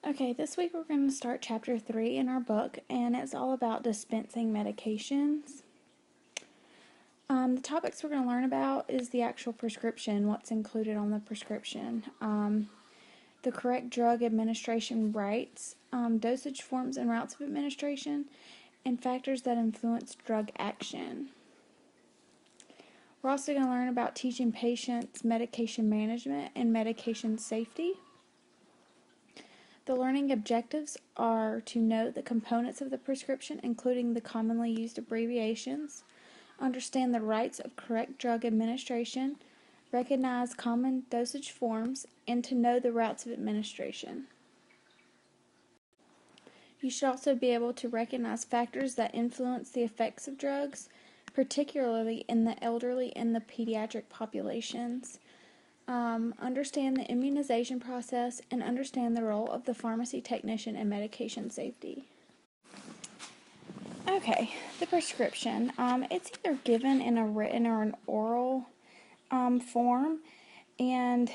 Okay, this week we're going to start chapter 3 in our book, and it's all about dispensing medications. The topics we're going to learn about is the actual prescription, what's included on the prescription, the correct drug administration rights, dosage forms and routes of administration, and factors that influence drug action. We're also going to learn about teaching patients medication management and medication safety. The learning objectives are to note the components of the prescription, including the commonly used abbreviations, understand the rights of correct drug administration, recognize common dosage forms, and to know the routes of administration. You should also be able to recognize factors that influence the effects of drugs, particularly in the elderly and the pediatric populations. Understand the immunization process, and understand the role of the pharmacy technician in medication safety. Okay, the prescription. It's either given in a written or an oral form, and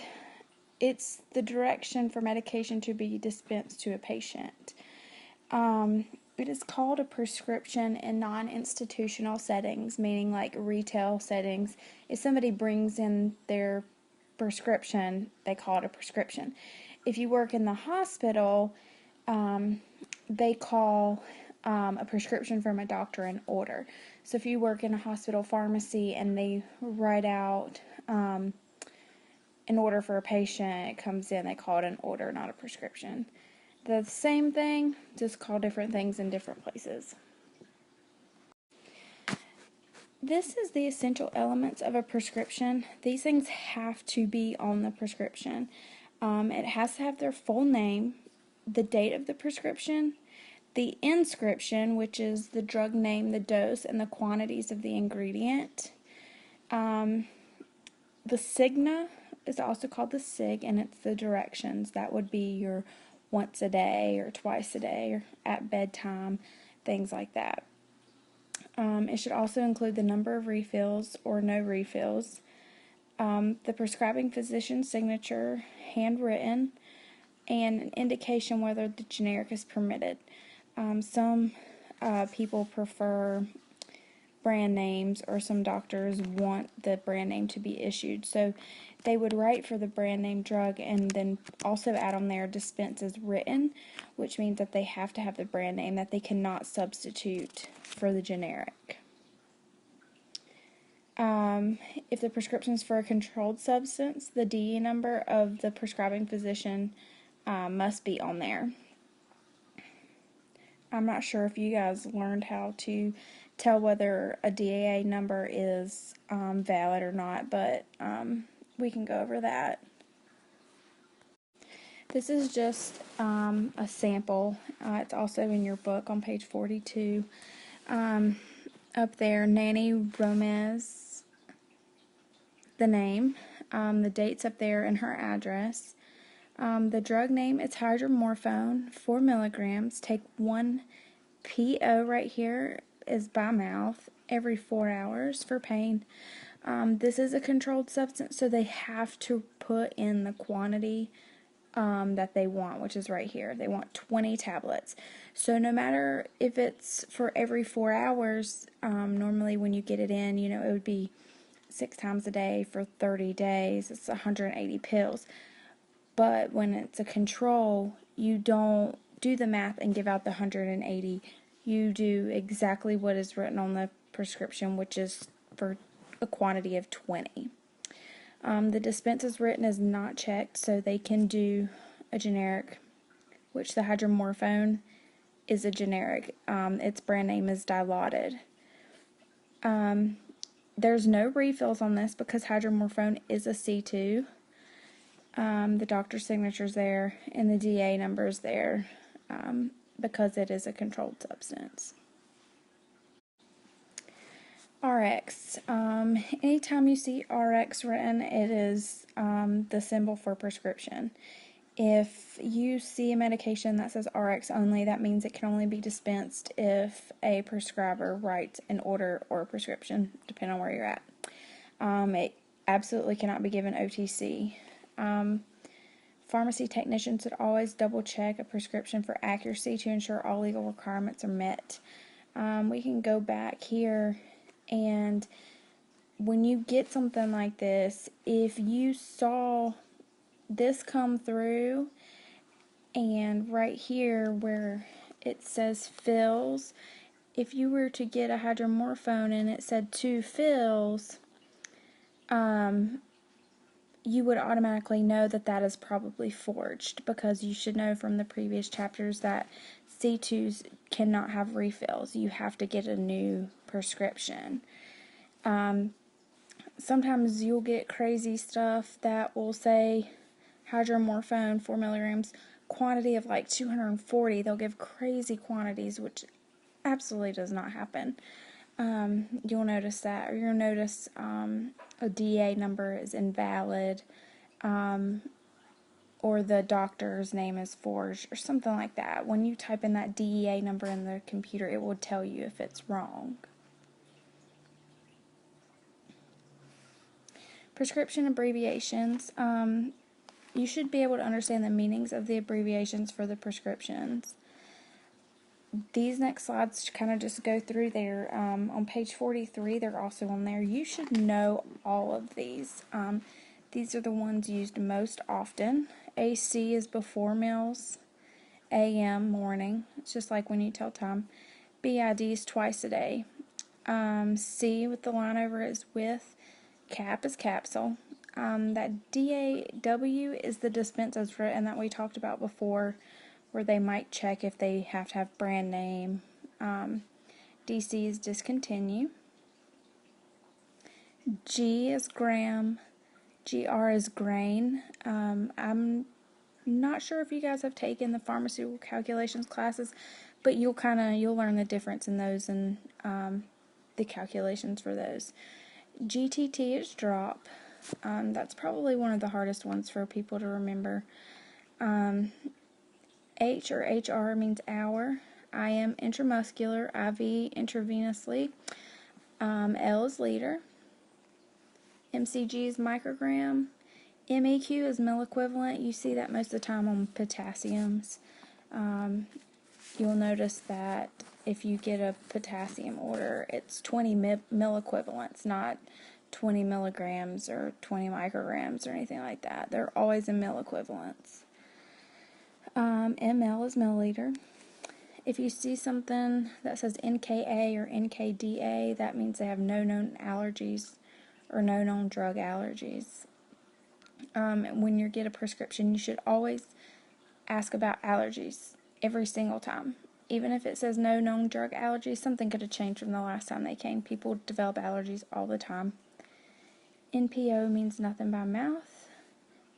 it's the direction for medication to be dispensed to a patient. It is called a prescription in non-institutional settings, meaning like retail settings. If somebody brings in their prescription, they call it a prescription. If you work in the hospital, they call a prescription from a doctor an order. So if you work in a hospital pharmacy and they write out an order for a patient, it comes in, they call it an order, not a prescription. The same thing, just call different things in different places. This is the essential elements of a prescription. These things have to be on the prescription. It has to have their full name, the date of the prescription, the inscription, which is the drug name, the dose, and the quantities of the ingredient. The signa is also called the sig, and it's the directions. That would be your once a day or twice a day or at bedtime, things like that. It should also include the number of refills or no refills, the prescribing physician's signature, handwritten, and an indication whether the generic is permitted. Some people prefer brand names, or some doctors want the brand name to be issued. So they would write for the brand name drug and then also add on there dispense as written, which means that they have to have the brand name, that they cannot substitute for the generic. If the prescription is for a controlled substance, the DE number of the prescribing physician must be on there. I'm not sure if you guys learned how to tell whether a DAA number is valid or not, but we can go over that. This is just a sample. It's also in your book on page 42. Up there, Nanny Romez, the name, the dates up there, and her address. The drug name is hydromorphone, 4 milligrams. Take 1 PO right here is by mouth every 4 hours for pain. This is a controlled substance, so they have to put in the quantity that they want, which is right here. They want 20 tablets. So no matter if it's for every 4 hours, normally when you get it in, it would be 6 times a day for 30 days. It's 180 pills. But when it's a control, you don't do the math and give out the 180. You do exactly what is written on the prescription, which is for a quantity of 20. The dispense is written as not checked, so they can do a generic, which the hydromorphone is a generic. Its brand name is Dilaudid. There's no refills on this because hydromorphone is a C2. The doctor's signature's there, and the DA number's there because it is a controlled substance. RX. Anytime you see RX written, it is the symbol for prescription. If you see a medication that says RX only, that means it can only be dispensed if a prescriber writes an order or a prescription, depending on where you're at. It absolutely cannot be given OTC. Pharmacy technicians should always double check a prescription for accuracy to ensure all legal requirements are met. We can go back here, and when you get something like this, if you saw this come through, and right here where it says fills, if you were to get a hydromorphone and it said 2 fills, you would automatically know that that is probably forged, because you should know from the previous chapters that C2s cannot have refills. You have to get a new prescription. Sometimes you'll get crazy stuff that will say hydromorphone 4 milligrams, quantity of like 240. They'll give crazy quantities, which absolutely does not happen. You'll notice that, or you'll notice a DA number is invalid, or the doctor's name is forged, or something like that. When you type in that DEA number in the computer, it will tell you if it's wrong. Prescription abbreviations. You should be able to understand the meanings of the abbreviations for the prescriptions. These next slides kind of just go through there. On page 43, they're also on there. You should know all of these. These are the ones used most often. AC is before meals. AM, morning. It's just like when you tell time. BID is twice a day. C with the line over it is with. Cap is capsule. That DAW is the dispense as written that we talked about before, where they might check if they have to have brand name. DC is discontinue. G is gram. GR is grain. I'm not sure if you guys have taken the pharmaceutical calculations classes, but you'll learn the difference in those and the calculations for those. GTT is drop. That's probably one of the hardest ones for people to remember. H or HR means hour. IM intramuscular, IV intravenously. L is liter. MCG is microgram. MEQ is milliequivalent. You see that most of the time on potassiums. You'll notice that if you get a potassium order, it's 20 milliequivalents, not 20 milligrams or 20 micrograms or anything like that. They're always in milliequivalents. ML is milliliter. If you see something that says NKA or NKDA, that means they have no known allergies or no known drug allergies. When you get a prescription, you should always ask about allergies every single time. Even if it says no known drug allergies, something could have changed from the last time they came. People develop allergies all the time. NPO means nothing by mouth.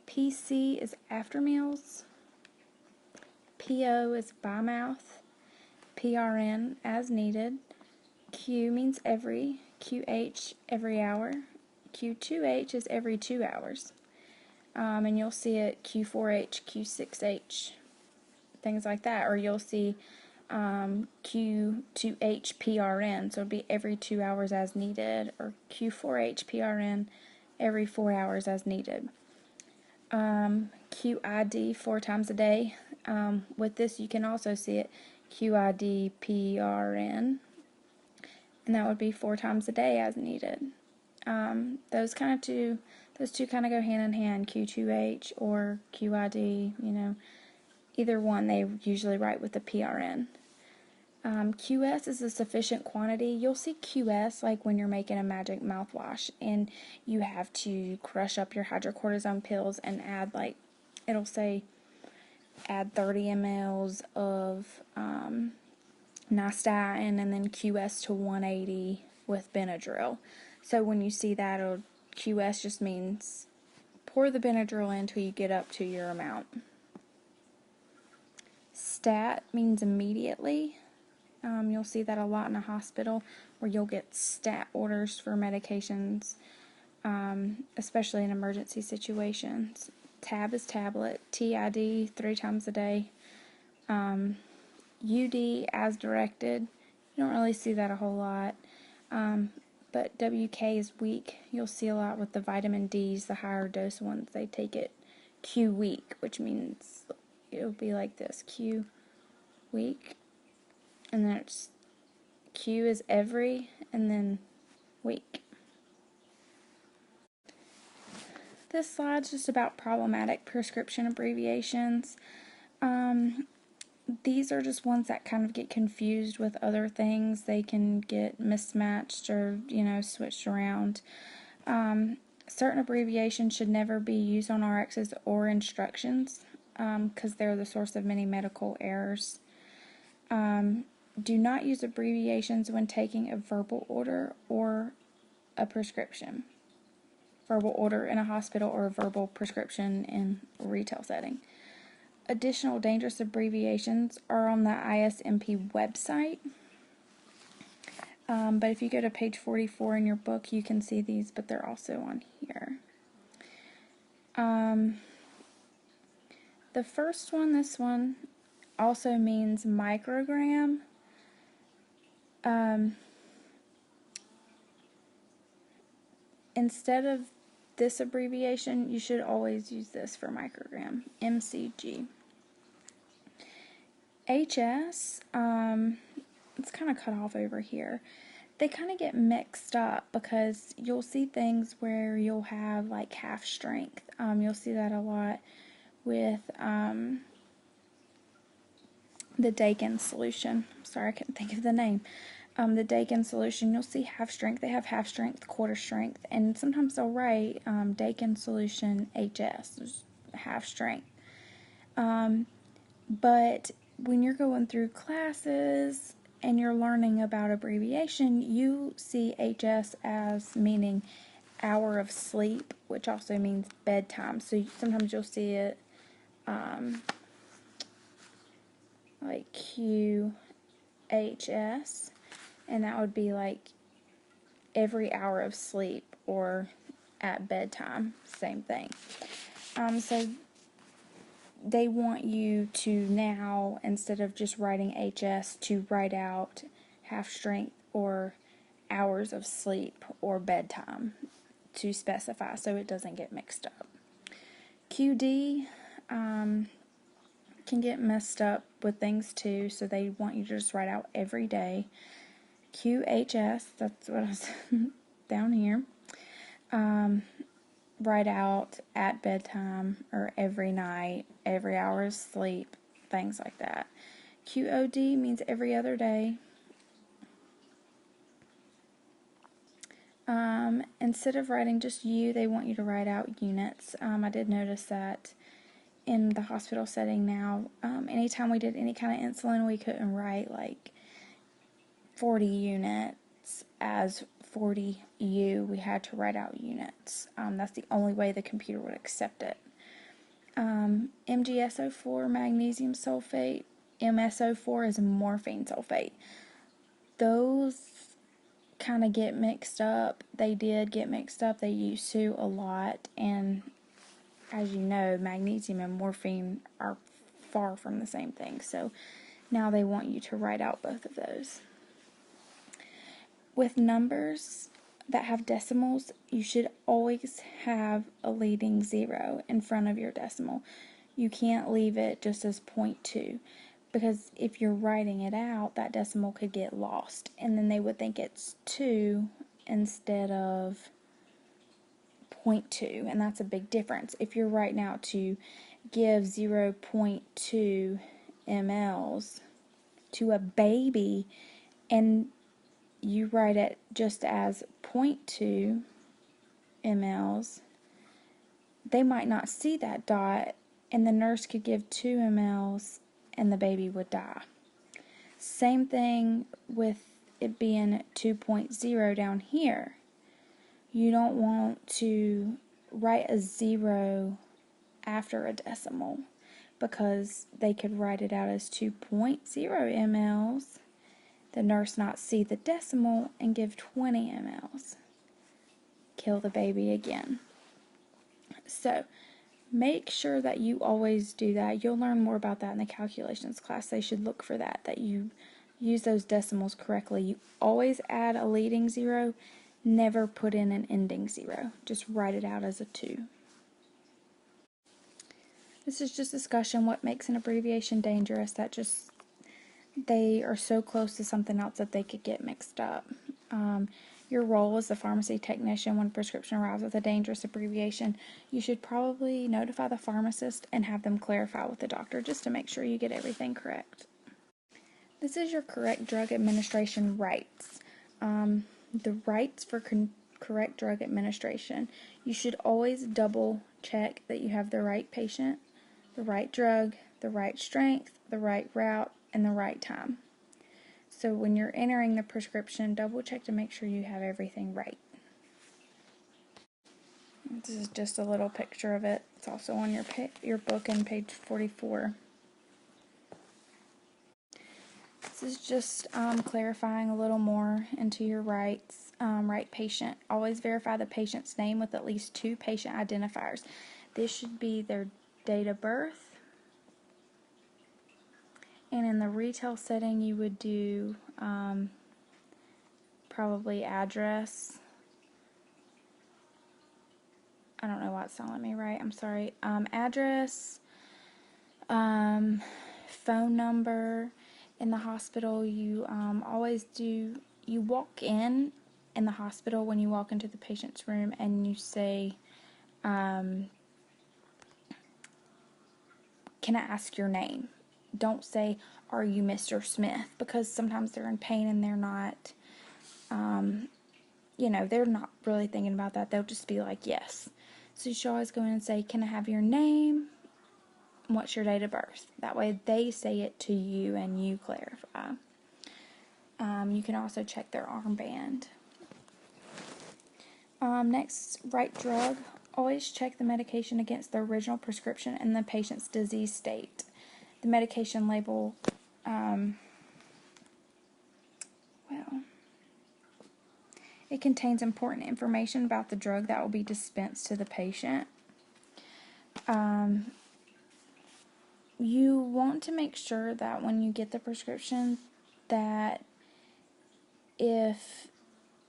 PC is after meals. PO is by mouth. PRN as needed. Q means every. QH every hour. Q2H is every 2 hours. And you'll see it Q4H, Q6H, things like that. Or you'll see Q2H PRN, so it'll be every 2 hours as needed. Or Q4H PRN every 4 hours as needed. QID 4 times a day. With this, you can also see it QID PRN, and that would be 4 times a day as needed. Those two kind of go hand in hand, Q2H or QID, either one they usually write with the PRN. QS is a sufficient quantity. You'll see QS like when you're making a magic mouthwash and you have to crush up your hydrocortisone pills and add it'll say add 30 mLs of nystatin and then QS to 180 with Benadryl. So when you see that, QS just means pour the Benadryl in until you get up to your amount. Stat means immediately. You'll see that a lot in a hospital where you'll get stat orders for medications, especially in emergency situations. Tab is tablet. TID 3 times a day. UD as directed. You don't really see that a whole lot. But WK is weak. You'll see a lot with the vitamin Ds, the higher dose ones. They take it Q week, which means it'll be like this, Q week, and then it's Q is every, and then week. This slide's just about problematic prescription abbreviations. These are just ones that kind of get confused with other things. They can get mismatched or, switched around. Certain abbreviations should never be used on RXs or instructions because they're the source of many medical errors. Do not use abbreviations when taking a verbal order or a prescription. Verbal order in a hospital or a verbal prescription in a retail setting. Additional dangerous abbreviations are on the ISMP website. But if you go to page 44 in your book, you can see these, but they're also on here. The first one, this one, also means microgram. Instead of this abbreviation, you should always use this for microgram, MCG. HS, it's kind of cut off over here. They kind of get mixed up because you'll see things where you'll have like half strength. You'll see that a lot with the Dakin solution. Sorry, I couldn't think of the name. The Dakin solution, you'll see half strength. They have half strength, quarter strength, and sometimes they'll write Dakin solution HS, half strength. But when you're going through classes and you're learning about abbreviation, you see HS as meaning hour of sleep, which also means bedtime. So sometimes you'll see it like QHS, and that would be like every hour of sleep or at bedtime, same thing. So they want you to now, instead of just writing HS, to write out half strength or hours of sleep or bedtime to specify so it doesn't get mixed up. QD can get messed up with things too, so they want you to just write out every day. QHS, that's what I was down here. Write out at bedtime or every night, every hour of sleep, things like that. QOD means every other day. Instead of writing just U, they want you to write out units. I did notice that in the hospital setting now, anytime we did any kind of insulin, we couldn't write like 40 units as 40U. We had to write out units. That's the only way the computer would accept it. MgSO4, magnesium sulfate. MSO4 is morphine sulfate. Those kind of get mixed up. They did get mixed up. They used to a lot, and as you know, magnesium and morphine are far from the same thing, so now they want you to write out both of those. With numbers that have decimals, you should always have a leading 0 in front of your decimal. You can't leave it just as 0.2, because if you're writing it out, that decimal could get lost, and then they would think it's 2 instead of 0.2, and that's a big difference. If you're writing out to give 0.2 mLs to a baby, and you write it just as 0.2 mLs, they might not see that dot, and the nurse could give 2 mLs and the baby would die. Same thing with it being 2.0 down here. You don't want to write a 0 after a decimal, because they could write it out as 2.0 mLs, the nurse not see the decimal, and give 20 mLs. Kill the baby again. So make sure that you always do that. You'll learn more about that in the calculations class. They should look for that you use those decimals correctly. You always add a leading 0, never put in an ending 0. Just write it out as a 2. This is just discussion what makes an abbreviation dangerous, that just they are so close to something else that they could get mixed up. Your role as the pharmacy technician when a prescription arrives with a dangerous abbreviation, you should probably notify the pharmacist and have them clarify with the doctor just to make sure you get everything correct. This is your correct drug administration rights. The rights for correct drug administration. You should always double check that you have the right patient, the right drug, the right strength, the right route, and the right time. So when you're entering the prescription, double check to make sure you have everything right. This is just a little picture of it. It's also on your book on page 44. This is just clarifying a little more into your rights. Right patient. Always verify the patient's name with at least 2 patient identifiers. This should be their date of birth. And in the retail setting, you would do probably address. I don't know why it's telling me right. I'm sorry. Address, phone number. In the hospital, you always do. You walk in the hospital when you walk into the patient's room, and you say, "Can I ask your name?" Don't say, "Are you Mr. Smith?" Because sometimes they're in pain and they're not, they're not really thinking about that. They'll just be like, "Yes." So you should always go in and say, "Can I have your name? What's your date of birth?" That way they say it to you and you clarify. You can also check their armband. Next, right drug. Always check the medication against the original prescription and the patient's disease state. The medication label, it contains important information about the drug that will be dispensed to the patient. You want to make sure that when you get the prescription, that if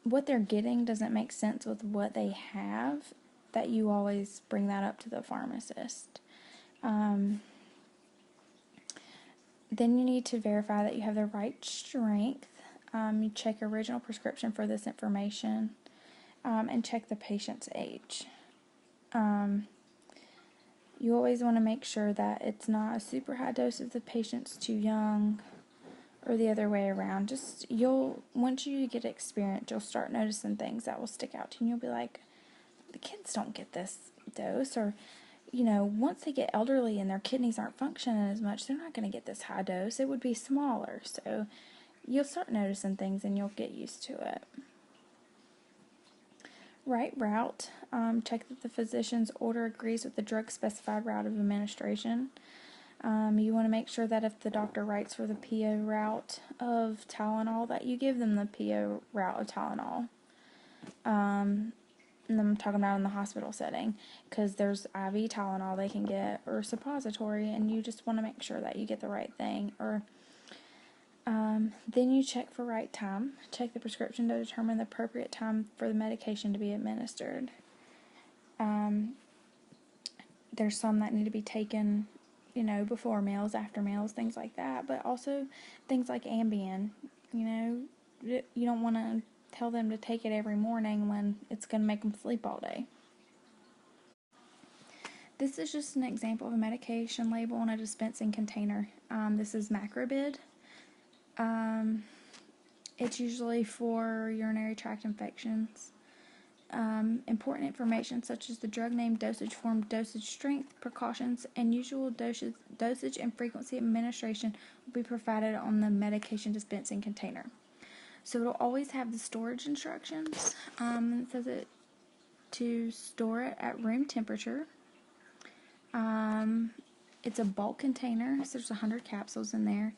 what they're getting doesn't make sense with what they have, that you always bring that up to the pharmacist. Then you need to verify that you have the right strength. You check original prescription for this information, and check the patient's age. You always want to make sure that it's not a super high dose if the patient's too young, or the other way around. Once you get experience, you'll start noticing things that will stick out to you, and you'll be like, the kids don't get this dose, or once they get elderly and their kidneys aren't functioning as much, they're not going to get this high dose. It would be smaller. So you'll start noticing things and you'll get used to it. Right route. Check that the physician's order agrees with the drug specified route of administration. You want to make sure that if the doctor writes for the PO route of Tylenol, that you give them the PO route of Tylenol. And I'm talking about in the hospital setting, because there's IV Tylenol they can get, or suppository, and you just want to make sure that you get the right thing. Or then you check for right time. Check the prescription to determine the appropriate time for the medication to be administered. There's some that need to be taken, before meals, after meals, things like that. But also things like Ambien. You don't want to tell them to take it every morning when it's going to make them sleep all day. This is just an example of a medication label on a dispensing container. This is Macrobid. It's usually for urinary tract infections. Important information such as the drug name, dosage form, dosage strength, precautions, and usual dosage and frequency of administration will be provided on the medication dispensing container. So it'll always have the storage instructions. It says it to store it at room temperature. It's a bulk container, so there's 100 capsules in there,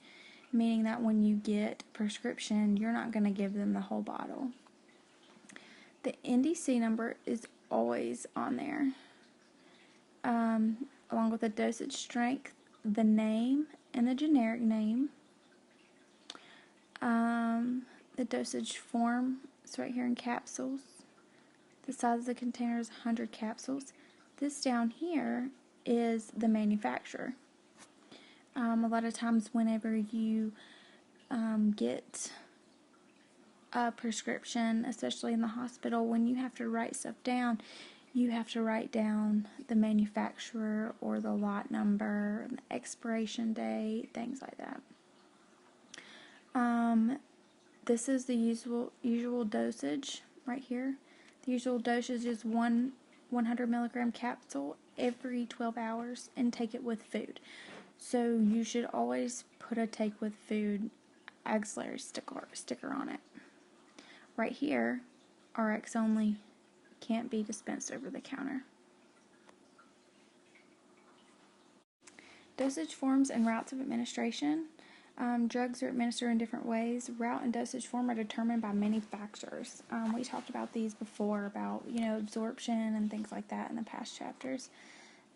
meaning that when you get a prescription, you're not going to give them the whole bottle. The NDC number is always on there, along with the dosage strength, the name, and the generic name. The dosage form is right here in capsules. The size of the container is 100 capsules. This down here is the manufacturer. A lot of times whenever you get a prescription, especially in the hospital, when you have to write stuff down, you have to write down the manufacturer or the lot number, the expiration date, things like that. This is the usual dosage right here. The usual dosage is 100 milligram capsule every 12 hours, and take it with food. So you should always put a take with food auxiliary sticker on it. Right here, RX only, can't be dispensed over the counter. Dosage forms and routes of administration. Drugs are administered in different ways. Route and dosage form are determined by manufacturers. We talked about these before, about absorption and things like that in the past chapters.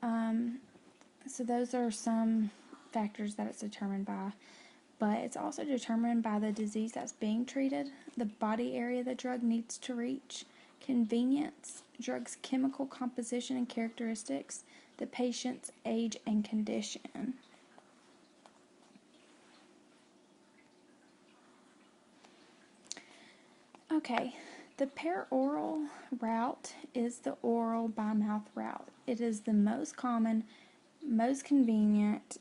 So those are some factors that it's determined by. But it's also determined by the disease that's being treated, the body area the drug needs to reach, convenience, drug's chemical composition and characteristics, the patient's age and condition. Okay, the peroral route is the oral by mouth route. It is the most common, most convenient,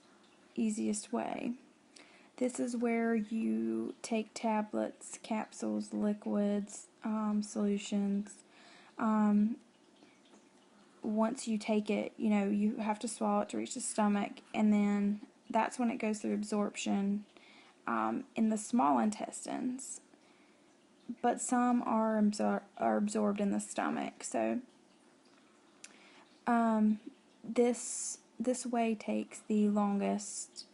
easiest way. This is where you take tablets, capsules, liquids, solutions. Once you take it, you have to swallow it to reach the stomach, and then that's when it goes through absorption in the small intestines. But some are absorbed in the stomach. So this way takes the longest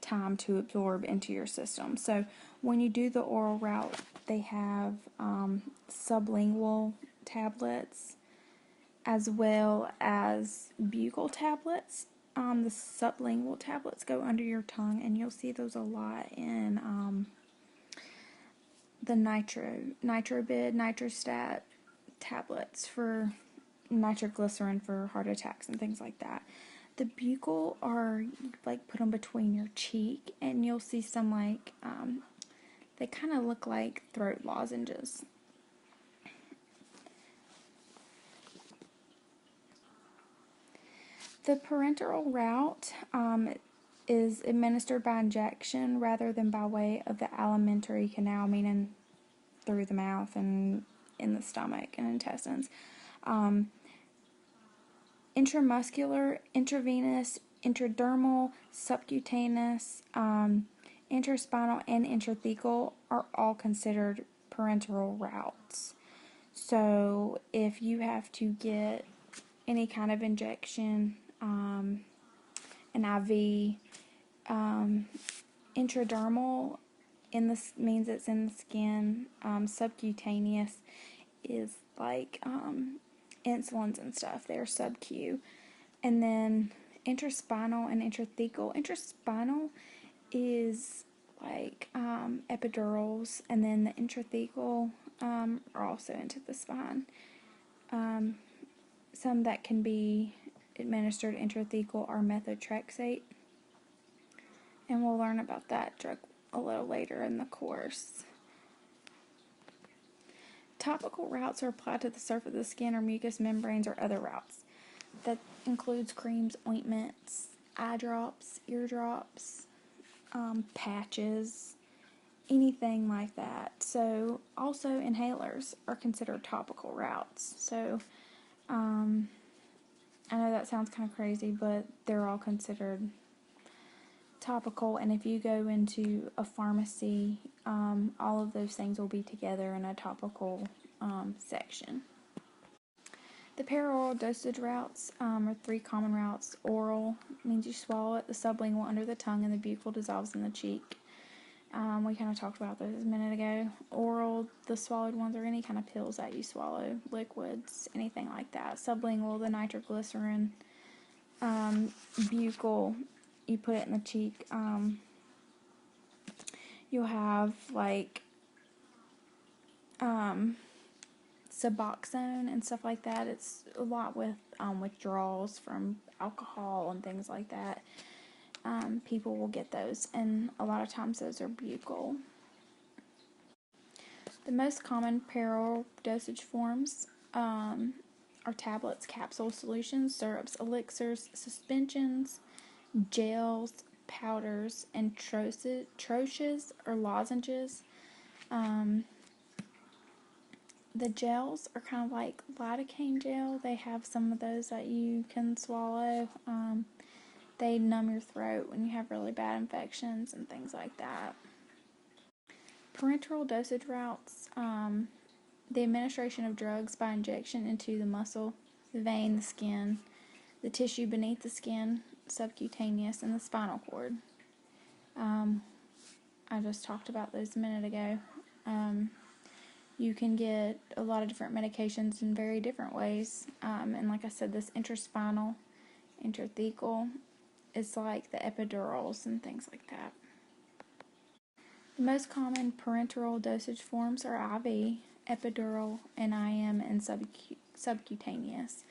time to absorb into your system. So when you do the oral route, they have sublingual tablets as well as buccal tablets. The sublingual tablets go under your tongue, and you'll see those a lot in the Nitrobid, Nitrostat tablets for nitroglycerin for heart attacks and things like that. The buccal are put them between your cheek, and you'll see some they kind of look like throat lozenges. The parenteral route is administered by injection rather than by way of the alimentary canal, meaning through the mouth and in the stomach and intestines. Intramuscular, intravenous, intradermal, subcutaneous, intraspinal, and intrathecal are all considered parenteral routes. So if you have to get any kind of injection, an IV, intradermal means it's in the skin. Subcutaneous is insulins and stuff. They're sub-Q. And then intraspinal and intrathecal. Intraspinal is epidurals, and then the intrathecal are also into the spine. Some that can be administered intrathecal are methotrexate, and we'll learn about that drug a little later in the course. Topical routes are applied to the surface of the skin or mucous membranes or other routes. That includes creams, ointments, eye drops, ear drops, patches, anything like that. So also inhalers are considered topical routes. So I know that sounds kind of crazy, but they're all considered topical. And if you go into a pharmacy, all of those things will be together in a topical section. The peroral dosage routes are three common routes. Oral means you swallow it, the sublingual under the tongue, and the buccal dissolves in the cheek. We kind of talked about those a minute ago. Oral, the swallowed ones, are any kind of pills that you swallow, liquids, anything like that. Sublingual, the nitroglycerin. Buccal, you put it in the cheek. You'll have Suboxone and stuff like that. It's a lot with withdrawals from alcohol and things like that, people will get those, and a lot of times those are buccal. The most common peril dosage forms are tablets, capsules, solutions, syrups, elixirs, suspensions, gels, powders, and troches or lozenges. The gels are kind of like lidocaine gel. They have some of those that you can swallow. They numb your throat when you have really bad infections and things like that. Parenteral dosage routes, the administration of drugs by injection into the muscle, the vein, the skin, the tissue beneath the skin, subcutaneous, and the spinal cord. I just talked about those a minute ago. You can get a lot of different medications in very different ways. And like I said, this intraspinal, intrathecal is like the epidurals and things like that. The most common parenteral dosage forms are IV, epidural, NIM, and subcutaneous.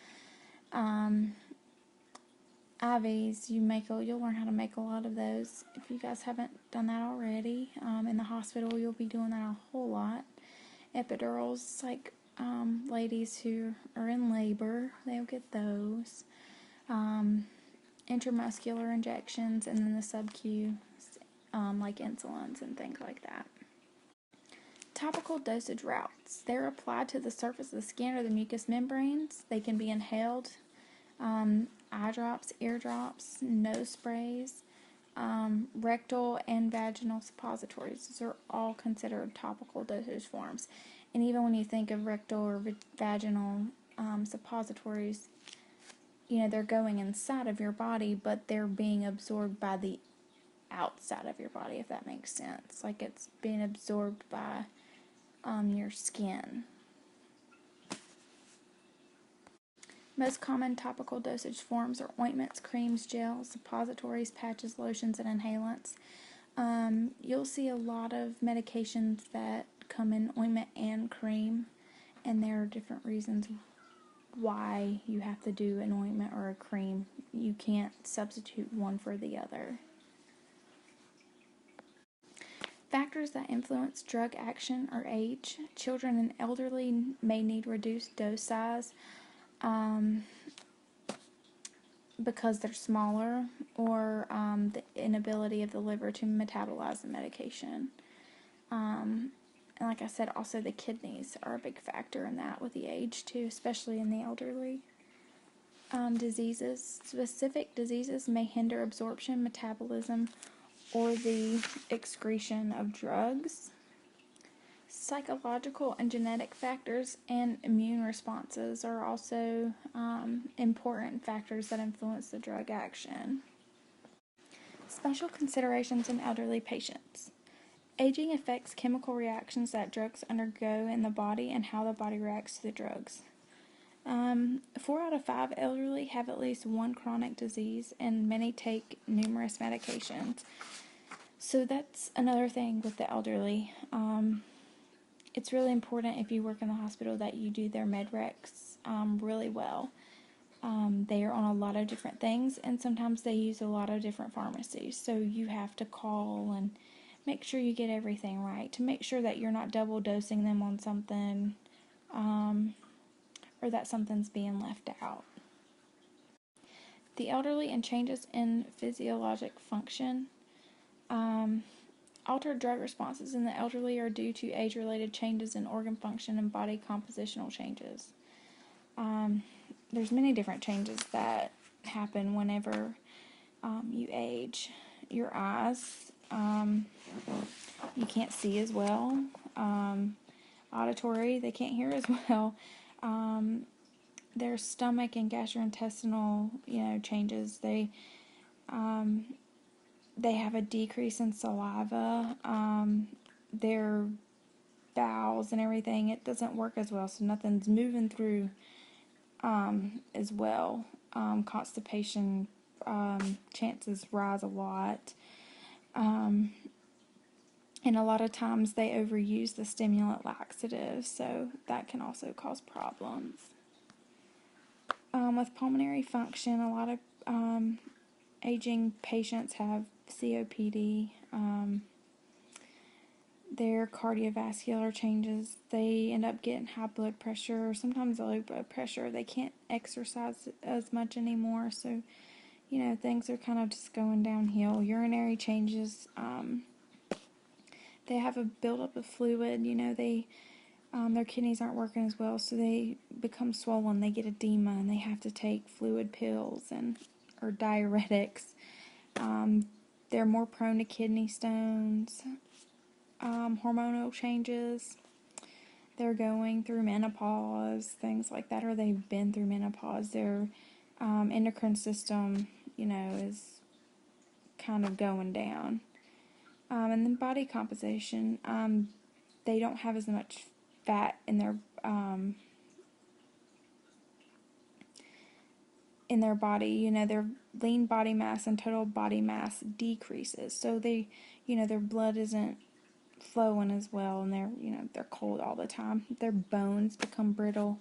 IVs, you'll learn how to make a lot of those if you guys haven't done that already. In the hospital, you'll be doing that a whole lot. Epidurals, like ladies who are in labor, they'll get those. Intramuscular injections, and then the sub-Q, like insulins and things like that. Topical dosage routes. They're applied to the surface of the skin or the mucous membranes. They can be inhaled. Eye drops, ear drops, nose sprays, rectal and vaginal suppositories. Those are all considered topical dosage forms. And even when you think of rectal or vaginal suppositories, they're going inside of your body, but they're being absorbed by the outside of your body, if that makes sense. Like it's being absorbed by your skin. Most common topical dosage forms are ointments, creams, gels, suppositories, patches, lotions, and inhalants. You'll see a lot of medications that come in ointment and cream, and there are different reasons why you have to do an ointment or a cream. You can't substitute one for the other. Factors that influence drug action are age. Children and elderly may need reduced dose size because they're smaller, or the inability of the liver to metabolize the medication. And like I said, also the kidneys are a big factor in that with the age too, especially in the elderly. Diseases. Specific diseases may hinder absorption, metabolism, or the excretion of drugs. Psychological and genetic factors and immune responses are also important factors that influence the drug action. Special considerations in elderly patients. Aging affects chemical reactions that drugs undergo in the body and how the body reacts to the drugs. 4 out of 5 elderly have at least one chronic disease, and many take numerous medications. So that's another thing with the elderly. It's really important if you work in the hospital that you do their med recs really well. They are on a lot of different things, and sometimes they use a lot of different pharmacies. So you have to call and make sure you get everything right to make sure that you're not double dosing them on something, or that something's being left out. The elderly and changes in physiologic function. Altered drug responses in the elderly are due to age-related changes in organ function and body compositional changes. There's many different changes that happen whenever you age. Your eyes, you can't see as well. Auditory, they can't hear as well. Their stomach and gastrointestinal, changes. They have a decrease in saliva. Their bowels and everything, it doesn't work as well, so nothing's moving through as well. Constipation chances rise a lot. And a lot of times they overuse the stimulant laxatives, so that can also cause problems. With pulmonary function, a lot of aging patients have COPD. Their cardiovascular changes, they end up getting high blood pressure, sometimes low blood pressure. They can't exercise as much anymore, so things are kind of just going downhill. Urinary changes, they have a buildup of fluid. Their kidneys aren't working as well, so they become swollen. They get edema, and they have to take fluid pills or diuretics. They're more prone to kidney stones. Hormonal changes. They're going through menopause, things like that, or they've been through menopause. Their endocrine system, is kind of going down. And then body composition. They don't have as much fat in their body. Their lean body mass and total body mass decreases. So their blood isn't flowing as well, and they're cold all the time. Their bones become brittle.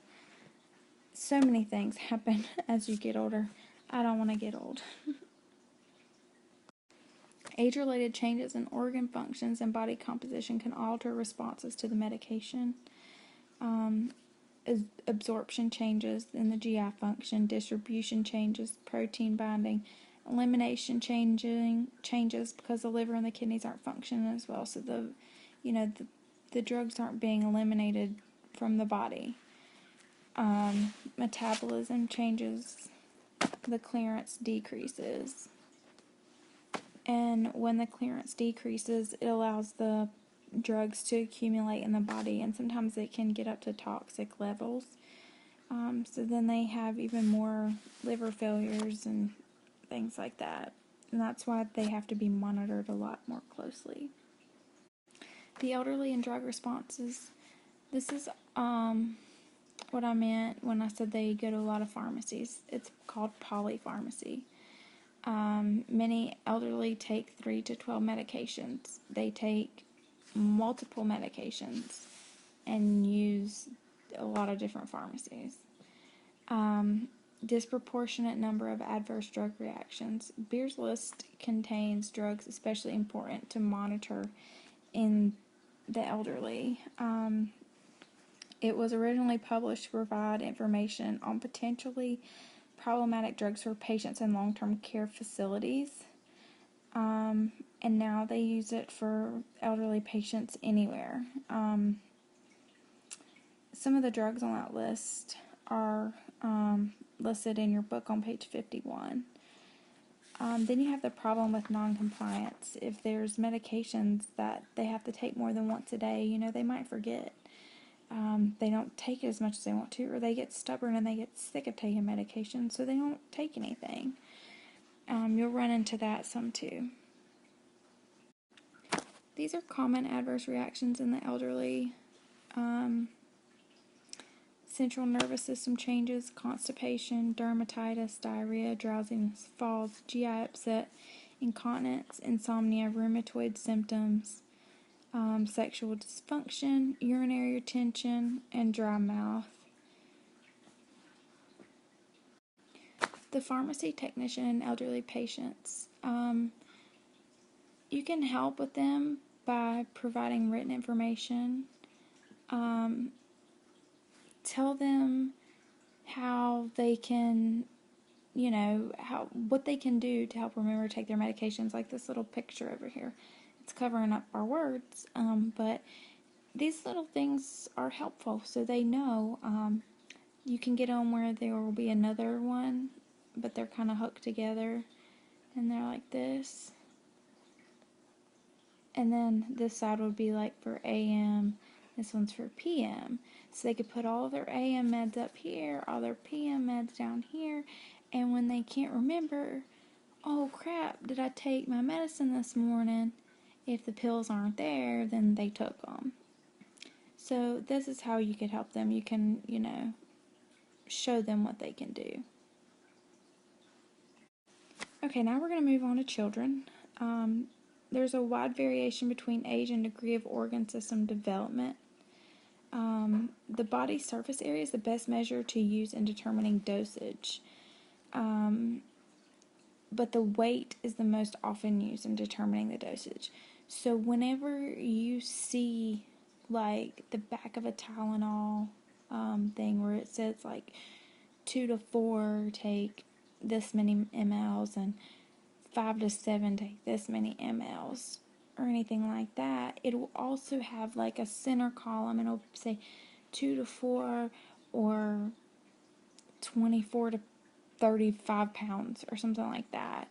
So many things happen as you get older. I don't want to get old. Age-related changes in organ functions and body composition can alter responses to the medication. Absorption changes in the GI function, distribution changes, protein binding, elimination changes because the liver and the kidneys aren't functioning as well. So the drugs aren't being eliminated from the body. Metabolism changes, the clearance decreases. And when the clearance decreases, it allows the drugs to accumulate in the body, and sometimes it can get up to toxic levels. So then they have even more liver failures and things like that. And that's why they have to be monitored a lot more closely. The elderly and drug responses. This is what I meant when I said they go to a lot of pharmacies. It's called polypharmacy. Many elderly take 3 to 12 medications. They take multiple medications and use a lot of different pharmacies. Disproportionate number of adverse drug reactions. Beer's list contains drugs especially important to monitor in the elderly. It was originally published to provide information on potentially problematic drugs for patients in long-term care facilities. And now they use it for elderly patients anywhere. Some of the drugs on that list are listed in your book on page 51. Then you have the problem with non-compliance. If there's medications that they have to take more than once a day, they might forget. They don't take it as much as they want to, or they get stubborn and they get sick of taking medication, so they don't take anything. You'll run into that some too. These are common adverse reactions in the elderly. Central nervous system changes, constipation, dermatitis, diarrhea, drowsiness, falls, GI upset, incontinence, insomnia, rheumatoid symptoms, sexual dysfunction, urinary retention, and dry mouth. The pharmacy technician and elderly patients. You can help with them by providing written information. Tell them how they can, what they can do to help remember to take their medications, like this little picture over here. It's covering up our words, but these little things are helpful, so they know. You can get on where there will be another one, but they're kind of hooked together, and they're like this. And then this side would be like for AM, this one's for PM. So they could put all their AM meds up here, all their PM meds down here, and when they can't remember, oh crap, did I take my medicine this morning? If the pills aren't there, then they took them. So this is how you could help them. You can, show them what they can do. Okay, now we're going to move on to children. There's a wide variation between age and degree of organ system development. The body surface area is the best measure to use in determining dosage. But the weight is the most often used in determining the dosage. So whenever you see like the back of a Tylenol thing where it says like 2 to 4 take this many mLs and 5 to 7 take this many mLs or anything like that, it will also have like a center column and it'll say 2 to 4 or 24 to 35 pounds or something like that.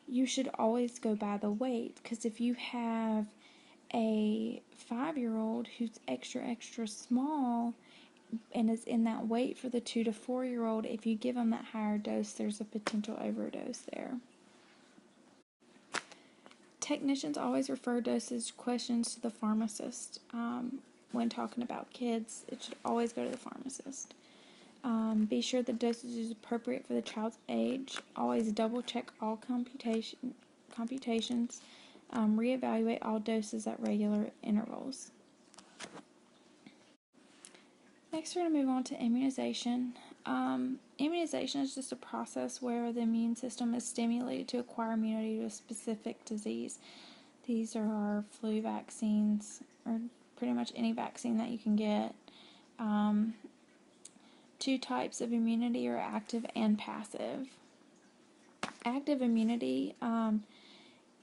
You should always go by the weight, because if you have a 5-year-old who's extra small and is in that weight for the 2 to 4-year-old, if you give them that higher dose, there's a potential overdose there. Technicians always refer dosage questions to the pharmacist. When talking about kids, it should always go to the pharmacist. Be sure the dosage is appropriate for the child's age. Always double check all computations. Reevaluate all doses at regular intervals. Next, we're going to move on to immunization. Immunization is just a process where the immune system is stimulated to acquire immunity to a specific disease. These are our flu vaccines, or pretty much any vaccine that you can get. Two types of immunity are active and passive. Active immunity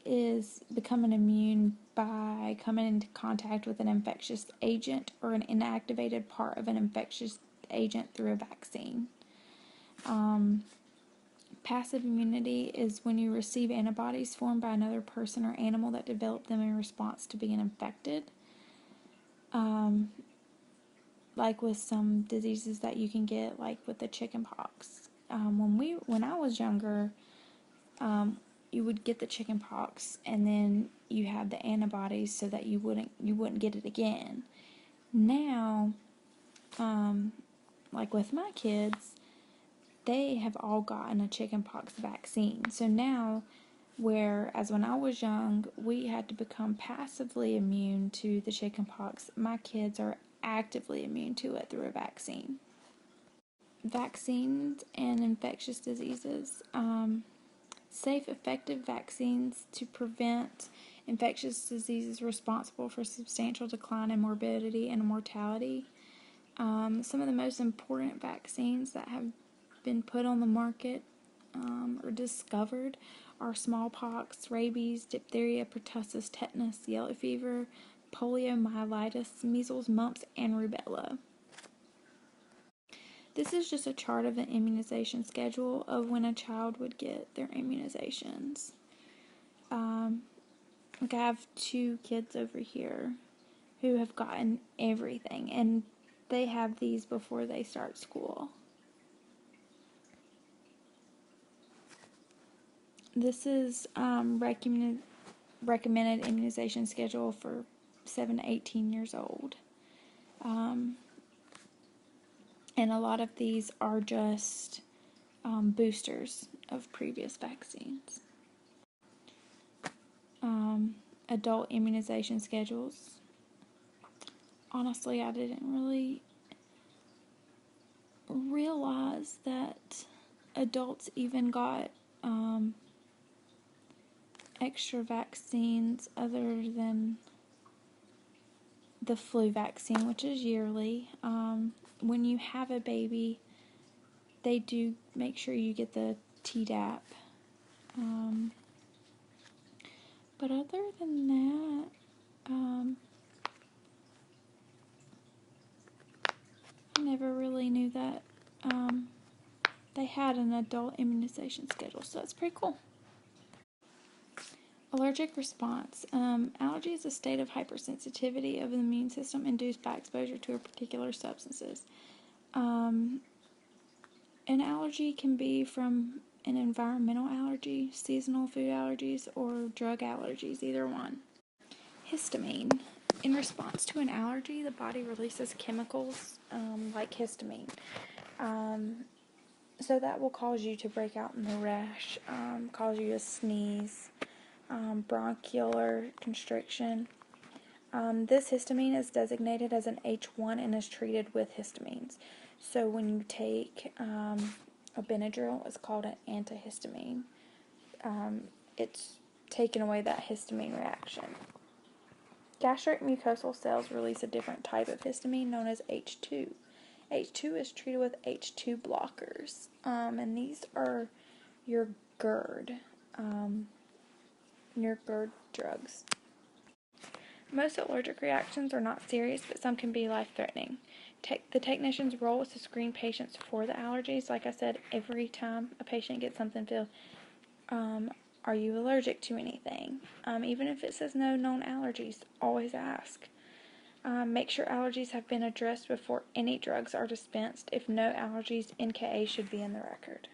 is becoming immune by coming into contact with an infectious agent or an inactivated part of an infectious agent through a vaccine. Passive immunity is when you receive antibodies formed by another person or animal that developed them in response to being infected. Like with some diseases that you can get, like with the chicken pox. When I was younger, you would get the chicken pox, and then you had the antibodies so that you wouldn't get it again. Now, like with my kids, they have all gotten a chicken pox vaccine. So now, whereas when I was young, we had to become passively immune to the chicken pox, my kids are actively immune to it through a vaccine. Vaccines and infectious diseases. Safe, effective vaccines to prevent infectious diseases responsible for substantial decline in morbidity and mortality. Some of the most important vaccines that have been put on the market or discovered are smallpox, rabies, diphtheria, pertussis, tetanus, yellow fever, poliomyelitis, measles, mumps, and rubella. This is just a chart of an immunization schedule of when a child would get their immunizations. Like I have 2 kids over here who have gotten everything, and they have these before they start school. This is recommended immunization schedule for 7 to 18 years old. And a lot of these are just boosters of previous vaccines. Adult immunization schedules. Honestly, I didn't really realize that adults even got extra vaccines other than the flu vaccine, which is yearly. When you have a baby, they do make sure you get the Tdap. But other than that, I never really knew that they had an adult immunization schedule, so that's pretty cool. Allergic response. Allergy is a state of hypersensitivity of the immune system induced by exposure to a particular substances. An allergy can be from an environmental allergy, seasonal food allergies, or drug allergies, either one. Histamine. In response to an allergy, the body releases chemicals like histamine. So that will cause you to break out in a rash, cause you to sneeze, bronchial constriction, This histamine is designated as an H1 and is treated with histamines. So when you take a Benadryl, it's called an antihistamine. It's taken away that histamine reaction. Gastric mucosal cells release a different type of histamine known as H2. H2 is treated with H2 blockers, and these are your GERD, drugs. Most allergic reactions are not serious, but some can be life-threatening. The technician's role is to screen patients for the allergies. Like I said, every time a patient gets something filled, are you allergic to anything? Even if it says no known allergies, always ask. Make sure allergies have been addressed before any drugs are dispensed. If no allergies, NKA should be in the record.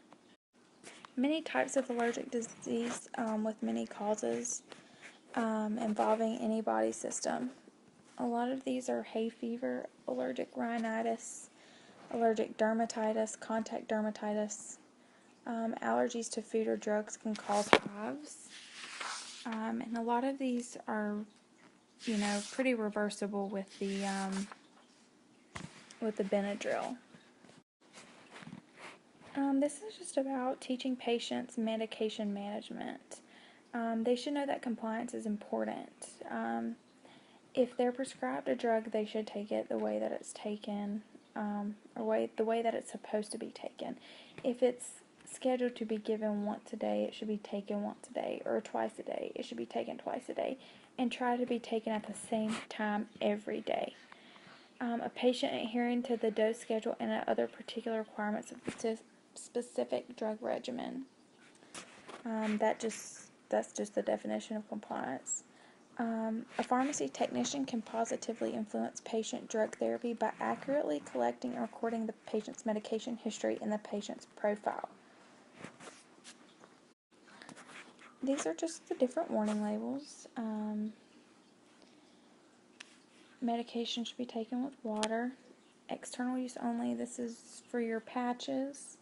Many types of allergic disease with many causes involving any body system. A lot of these are hay fever, allergic rhinitis, allergic dermatitis, contact dermatitis. Allergies to food or drugs can cause hives. And a lot of these are, pretty reversible with the Benadryl. This is just about teaching patients medication management. They should know that compliance is important. If they're prescribed a drug, they should take it the way that it's taken, the way that it's supposed to be taken. If it's scheduled to be given once a day, it should be taken once a day, or twice a day, it should be taken twice a day, and try to be taken at the same time every day. A patient adhering to the dose schedule and other particular requirements of the specific drug regimen. That's just the definition of compliance. A pharmacy technician can positively influence patient drug therapy by accurately collecting and recording the patient's medication history and the patient's profile. These are just the different warning labels. Medication should be taken with water. External use only. This is for your patches.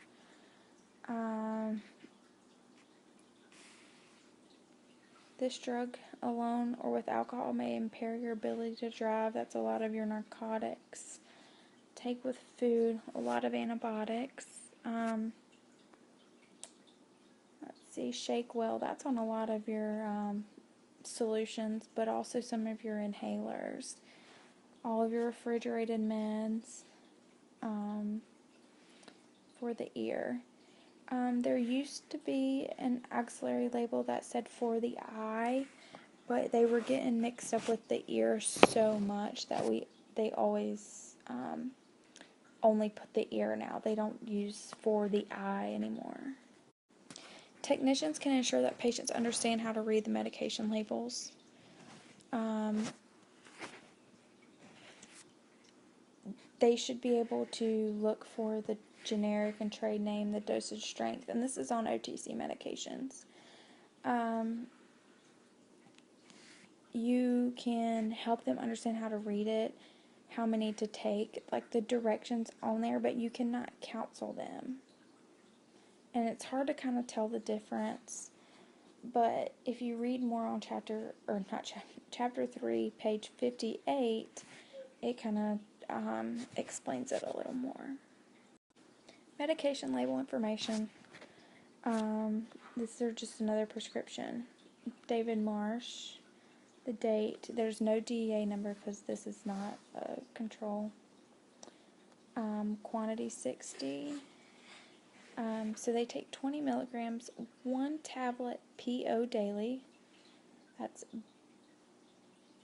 This drug alone or with alcohol may impair your ability to drive. That's a lot of your narcotics. Take with food, a lot of antibiotics. Let's see, shake well. That's on a lot of your solutions, but also some of your inhalers. All of your refrigerated meds for the ear. There used to be an auxiliary label that said for the eye, but they were getting mixed up with the ear so much that they always only put the ear now. They don't use for the eye anymore. Technicians can ensure that patients understand how to read the medication labels. They should be able to look for the generic and trade name, the dosage strength, and this is on OTC medications. You can help them understand how to read it, how many to take, like the directions on there, but you cannot counsel them. And it's hard to kind of tell the difference, but if you read more on chapter 3, page 58, it kind of explains it a little more. Medication label information. This is just another prescription. David Marsh. The date. There's no DEA number because this is not a control. Quantity 60. So they take 20 milligrams, 1 tablet PO daily. That's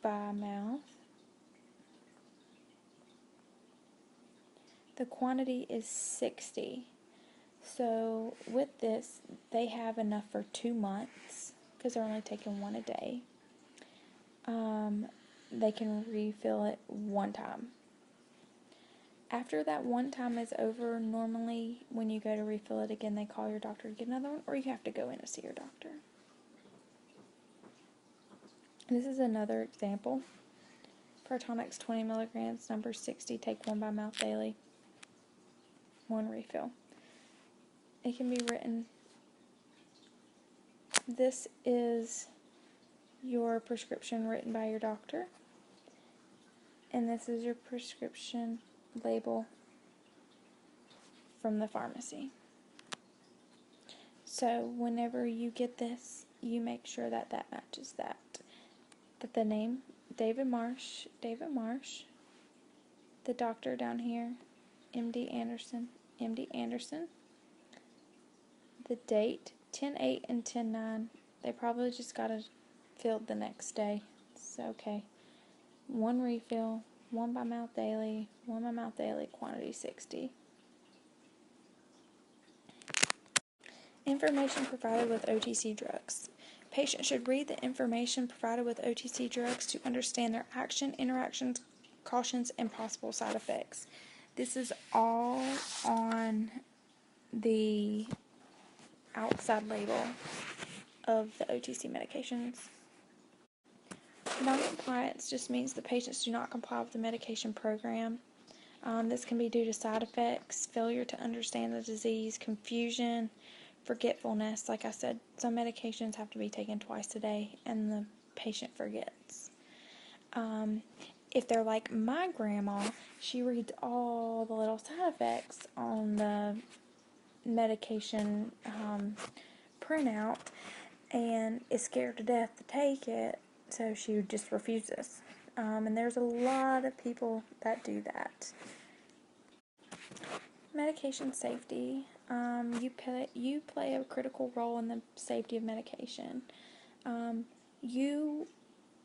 by mouth. The quantity is 60. So with this, they have enough for 2 months because they're only taking 1 a day. They can refill it 1 time. After that 1 time is over, normally when you go to refill it again, they call your doctor to get another one, or you have to go in to see your doctor. This is another example. Protonix 20 milligrams, number 60, take 1 by mouth daily. 1 refill. It can be written. This is your prescription written by your doctor. And this is your prescription label from the pharmacy. So whenever you get this, you make sure that that matches that. That the name, David Marsh, the doctor down here, MD Anderson, the date, 10/8 and 10/9. They probably just got it filled the next day. It's okay. 1 refill, 1 by mouth daily, quantity 60. Information provided with OTC drugs. Patients should read the information provided with OTC drugs to understand their action, interactions, cautions, and possible side effects. This is all on the outside label of the OTC medications. Non-compliance just means the patients do not comply with the medication program. This can be due to side effects, failure to understand the disease, confusion, forgetfulness. Like I said, some medications have to be taken twice a day, and the patient forgets. If they're like my grandma, she reads all the little side effects on the medication printout and is scared to death to take it, so she just refuses. And there's a lot of people that do that. Medication safety. You play a critical role in the safety of medication.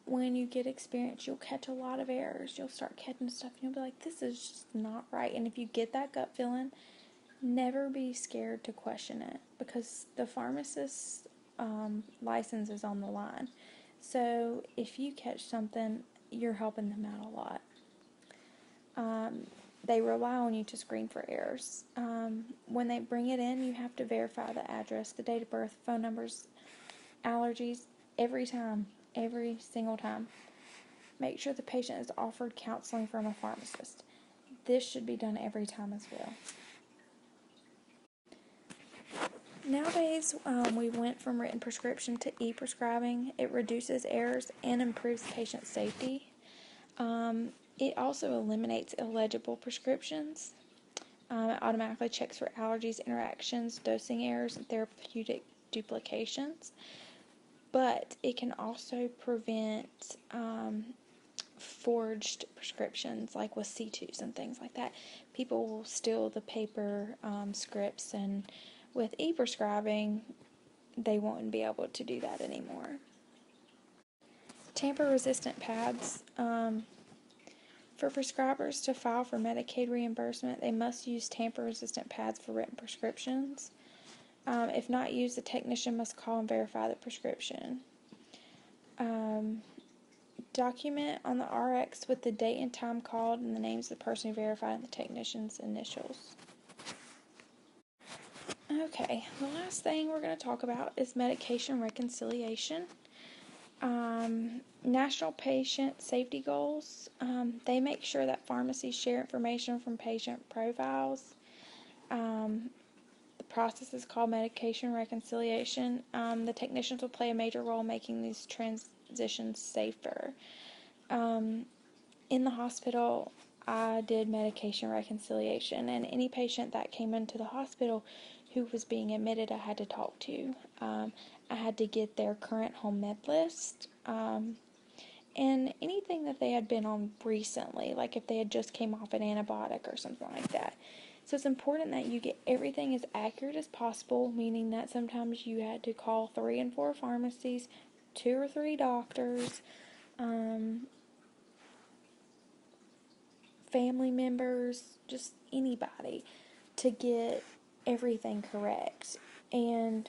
When you get experience, you'll catch a lot of errors. You'll start catching stuff, and you'll be like, this is just not right. And if you get that gut feeling, never be scared to question it, because the pharmacist's license is on the line. So if you catch something, you're helping them out a lot. They rely on you to screen for errors. When they bring it in, you have to verify the address, the date of birth, phone numbers, allergies, every single time. Make sure the patient is offered counseling from a pharmacist. This should be done every time as well. Nowadays, we went from written prescription to e-prescribing. It reduces errors and improves patient safety. It also eliminates illegible prescriptions. It automatically checks for allergies, interactions, dosing errors, and therapeutic duplications. But it can also prevent forged prescriptions, like with C2s and things like that. People will steal the paper scripts, and with e-prescribing, they won't be able to do that anymore. Tamper-resistant pads. For prescribers to file for Medicaid reimbursement, they must use tamper-resistant pads for written prescriptions. If not used, the technician must call and verify the prescription. Document on the RX with the date and time called and the names of the person who verified and the technician's initials. Okay, the last thing we're going to talk about is medication reconciliation. National Patient Safety Goals. They make sure that pharmacies share information from patient profiles. The process is called medication reconciliation. The technicians will play a major role in making these transitions safer. In the hospital, I did medication reconciliation, and any patient that came into the hospital who was being admitted, I had to talk to. I had to get their current home med list, and anything that they had been on recently, like if they had just came off an antibiotic or something like that. So it's important that you get everything as accurate as possible, meaning that sometimes you had to call 3 and 4 pharmacies, 2 or 3 doctors, family members, just anybody, to get everything correct. And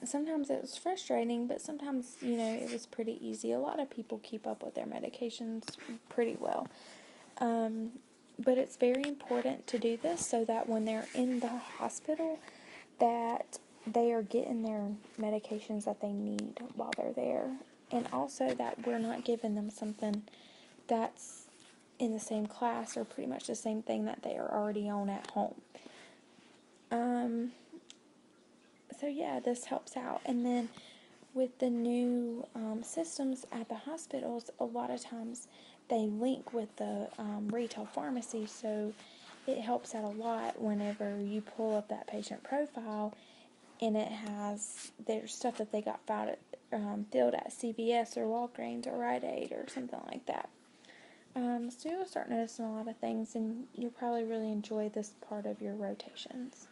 sometimes it was frustrating, but sometimes, it was pretty easy. A lot of people keep up with their medications pretty well. But it's very important to do this so that when they're in the hospital, that they are getting their medications that they need while they're there. And also that we're not giving them something that's in the same class or pretty much the same thing that they are already on at home. So yeah, this helps out. And then with the new systems at the hospitals, a lot of times they link with the retail pharmacy, so it helps out a lot whenever you pull up that patient profile and it has their stuff that they got filled at CVS or Walgreens or Rite Aid or something like that. So you'll start noticing a lot of things, and you'll probably really enjoy this part of your rotations.